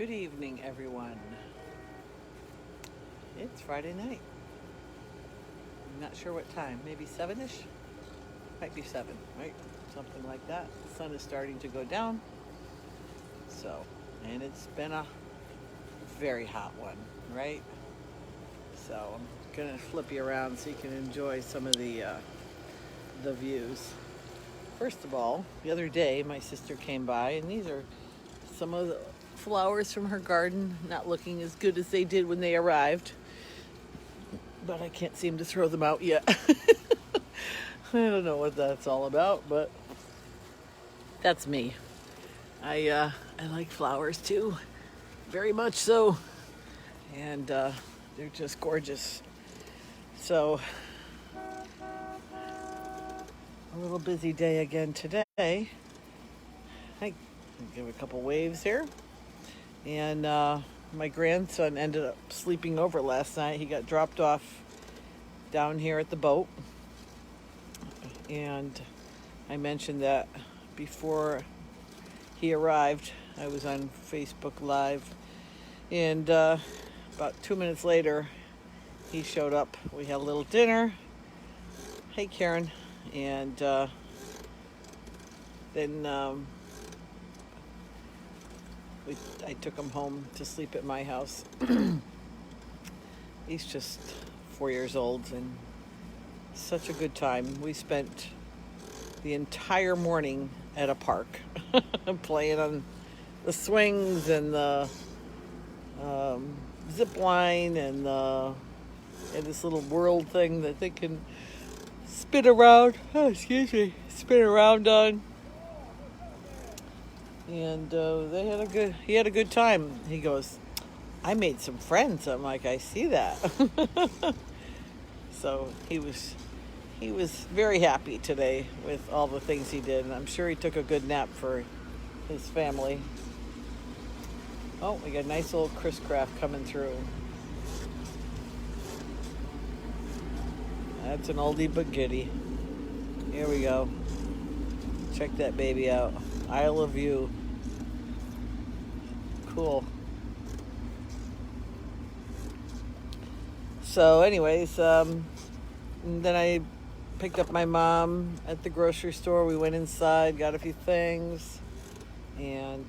Good evening, everyone. It's Friday night. I'm not sure what time. Maybe 7-ish? Might be 7, right? Something like that. The sun is starting to go down. And it's been a very hot one, right? So I'm going to flip you around so you can enjoy some of the views. First of all, the other day my sister came by, and these are some of the flowers from her garden, not looking as good as they did when they arrived, but I can't seem to throw them out yet. I don't know what that's all about, but that's me. I like flowers too, very much so, and they're just gorgeous. So a little busy day again today. I give a couple waves here. And my grandson ended up sleeping over last night. He got dropped off down here at the boat. And I mentioned that before he arrived. I was on Facebook Live. And about 2 minutes later, he showed up. We had a little dinner. Hey, Karen. And then I took him home to sleep at my house. He's just 4 years old, and such a good time. We spent the entire morning at a park playing on the swings and the zip line and this little world thing that they can spin around. Spin around on. And he had a good time. He goes, I made some friends. I'm like, I see that. So he was very happy today with all the things he did, and I'm sure he took a good nap for his family. Oh, we got a nice little Chris Craft coming through. That's an oldie but goodie. Here we go. Check that baby out. Isle of View. Cool. So anyways, then I picked up my mom at the grocery store. We went inside, got a few things, and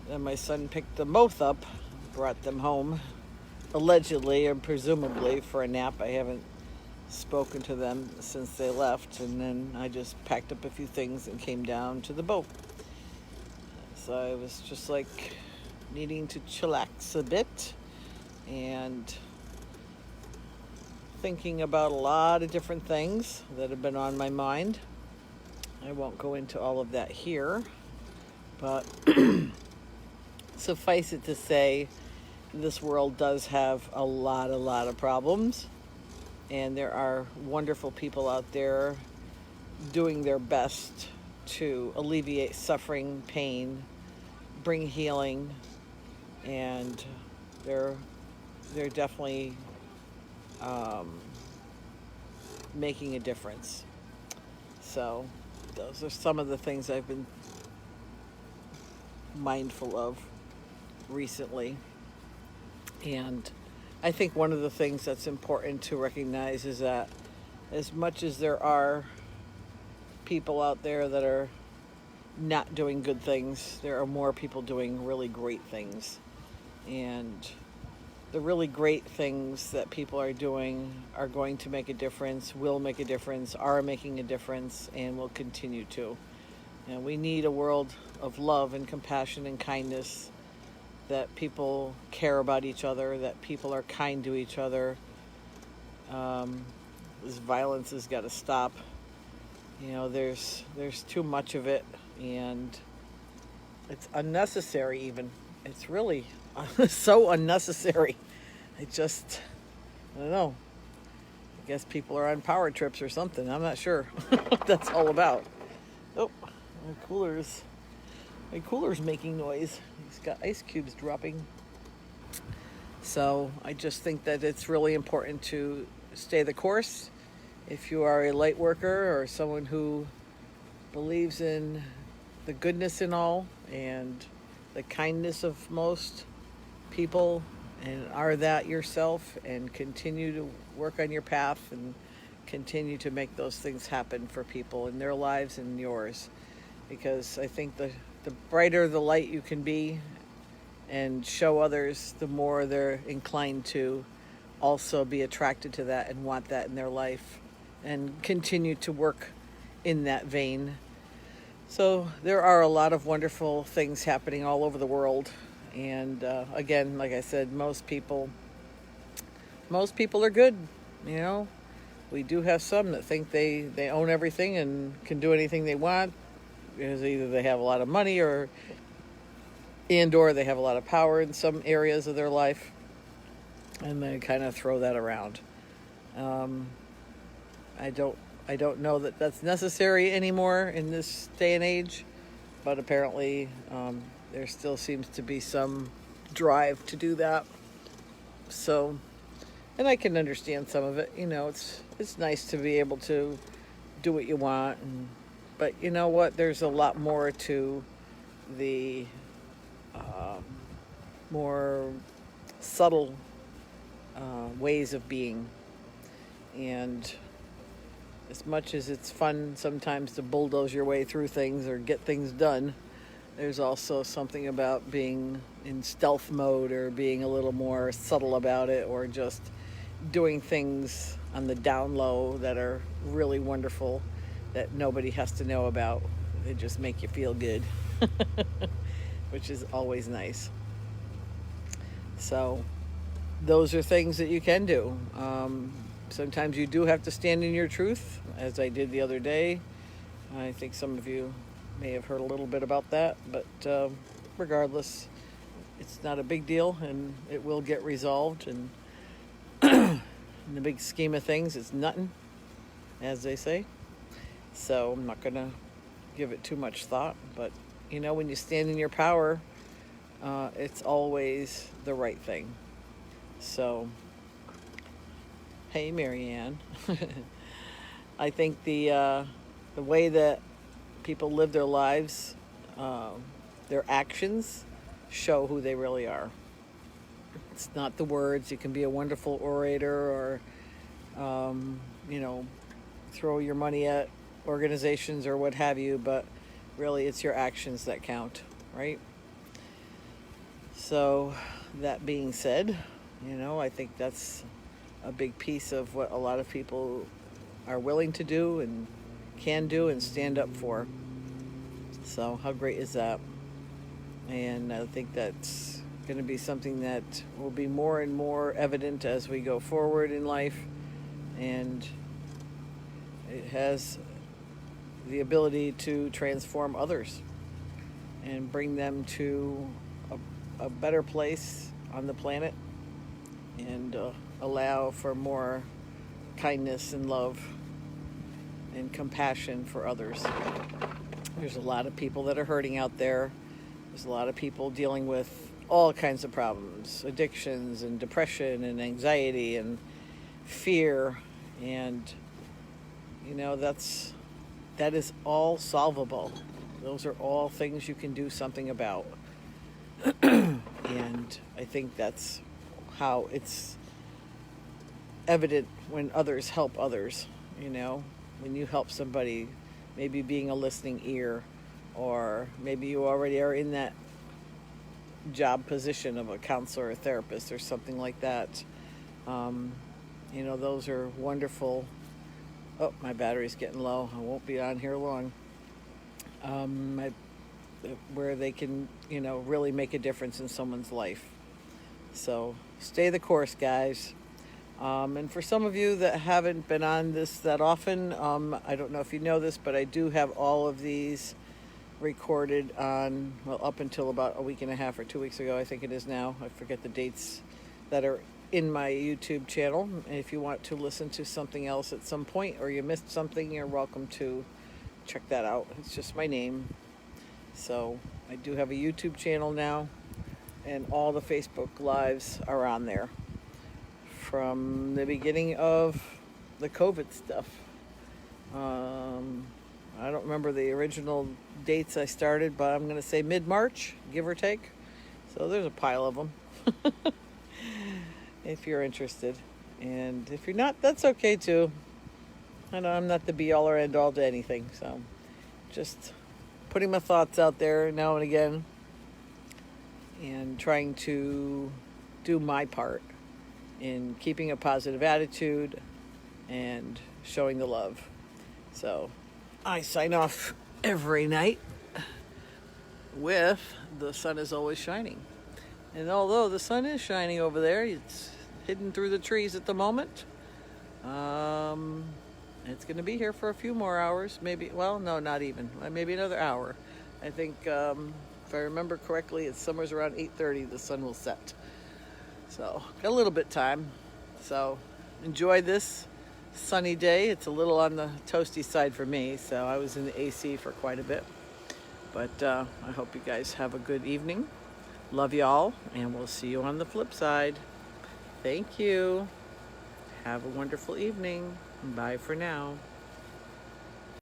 then my son picked them both up, brought them home, allegedly and presumably for a nap. I haven't spoken to them since they left, and then I just packed up a few things and came down to the boat. So I was just like needing to chillax a bit and thinking about a lot of different things that have been on my mind. I won't go into all of that here, but suffice it to say, this world does have a lot of problems. And there are wonderful people out there doing their best to alleviate suffering, pain, bring healing, and they're definitely making a difference. So those are some of the things I've been mindful of recently. And I think one of the things that's important to recognize is that as much as there are people out there that are not doing good things, there are more people doing really great things. And the really great things that people are doing are going to make a difference, will make a difference, are making a difference, and will continue to. And we need a world of love and compassion and kindness, that people care about each other, that people are kind to each other. This violence has got to stop. You know, there's too much of it, and it's unnecessary even. It's really so unnecessary. I don't know. I guess people are on power trips or something. I'm not sure what that's all about. Oh, my cooler's making noise. He's got ice cubes dropping. So I just think that it's really important to stay the course. If you are a light worker or someone who believes in the goodness in all and the kindness of most people and are that yourself, and continue to work on your path and continue to make those things happen for people in their lives and yours. Because I think the brighter the light you can be and show others, the more they're inclined to also be attracted to that and want that in their life and continue to work in that vein. So there are a lot of wonderful things happening all over the world. And again, like I said, most people are good. You know, we do have some that think they own everything and can do anything they want, because either they have a lot of money or they have a lot of power in some areas of their life, and they kind of throw that around. I don't know that that's necessary anymore in this day and age, but apparently there still seems to be some drive to do that. So, and I can understand some of it. You know, it's nice to be able to do what you want, but you know what? There's a lot more to the more subtle ways of being. And as much as it's fun sometimes to bulldoze your way through things or get things done, there's also something about being in stealth mode or being a little more subtle about it, or just doing things on the down low that are really wonderful that nobody has to know about. They just make you feel good, which is always nice. So those are things that you can do. Sometimes you do have to stand in your truth, as I did the other day. I think some of you may have heard a little bit about that, but regardless, it's not a big deal, and it will get resolved. And in the big scheme of things, it's nothing, as they say. So I'm not going to give it too much thought. But, you know, when you stand in your power, it's always the right thing. So, hey, Marianne. I think the way that people live their lives, their actions show who they really are. It's not the words. You can be a wonderful orator, or, you know, throw your money at organizations or what have you, but really it's your actions that count, right? So that being said, you know, I think that's a big piece of what a lot of people are willing to do and can do and stand up for. So how great is that? And I think that's going to be something that will be more and more evident as we go forward in life. And it has the ability to transform others and bring them to a better place on the planet, and allow for more kindness and love and compassion for others. There's a lot of people that are hurting out there. There's a lot of people dealing with all kinds of problems, addictions and depression and anxiety and fear. And, you know, that is all solvable. Those are all things you can do something about. And I think that's how it's evident when others help others. You know, when you help somebody, maybe being a listening ear, or maybe you already are in that job position of a counselor or therapist or something like that. You know, those are wonderful. Oh, my battery's getting low. I won't be on here long. Where they can, you know, really make a difference in someone's life. So stay the course, guys. And for some of you that haven't been on this that often, I don't know if you know this, but I do have all of these recorded on, well, up until about a week and a half or 2 weeks ago, I think it is now. I forget the dates that are in my YouTube channel. And if you want to listen to something else at some point, or you missed something, you're welcome to check that out. It's just my name. So I do have a YouTube channel now, and all the Facebook Lives are on there from the beginning of the COVID stuff. I don't remember the original dates I started, but I'm going to say mid-March, give or take. So there's a pile of them if you're interested. And if you're not, that's okay too. I know I'm not the be all or end all to anything. So just putting my thoughts out there now and again and trying to do my part in keeping a positive attitude and showing the love. So I sign off every night with "The sun is always shining." And although the sun is shining over there, it's hidden through the trees at the moment. It's going to be here for a few more hours. Maybe, well, no, not even. Maybe another hour. I think, if I remember correctly, it's somewhere around 8:30 the sun will set. So, got a little bit time. So, enjoy this sunny day. It's a little on the toasty side for me, so I was in the AC for quite a bit. But I hope you guys have a good evening. Love y'all, and we'll see you on the flip side. Thank you. Have a wonderful evening. Bye for now.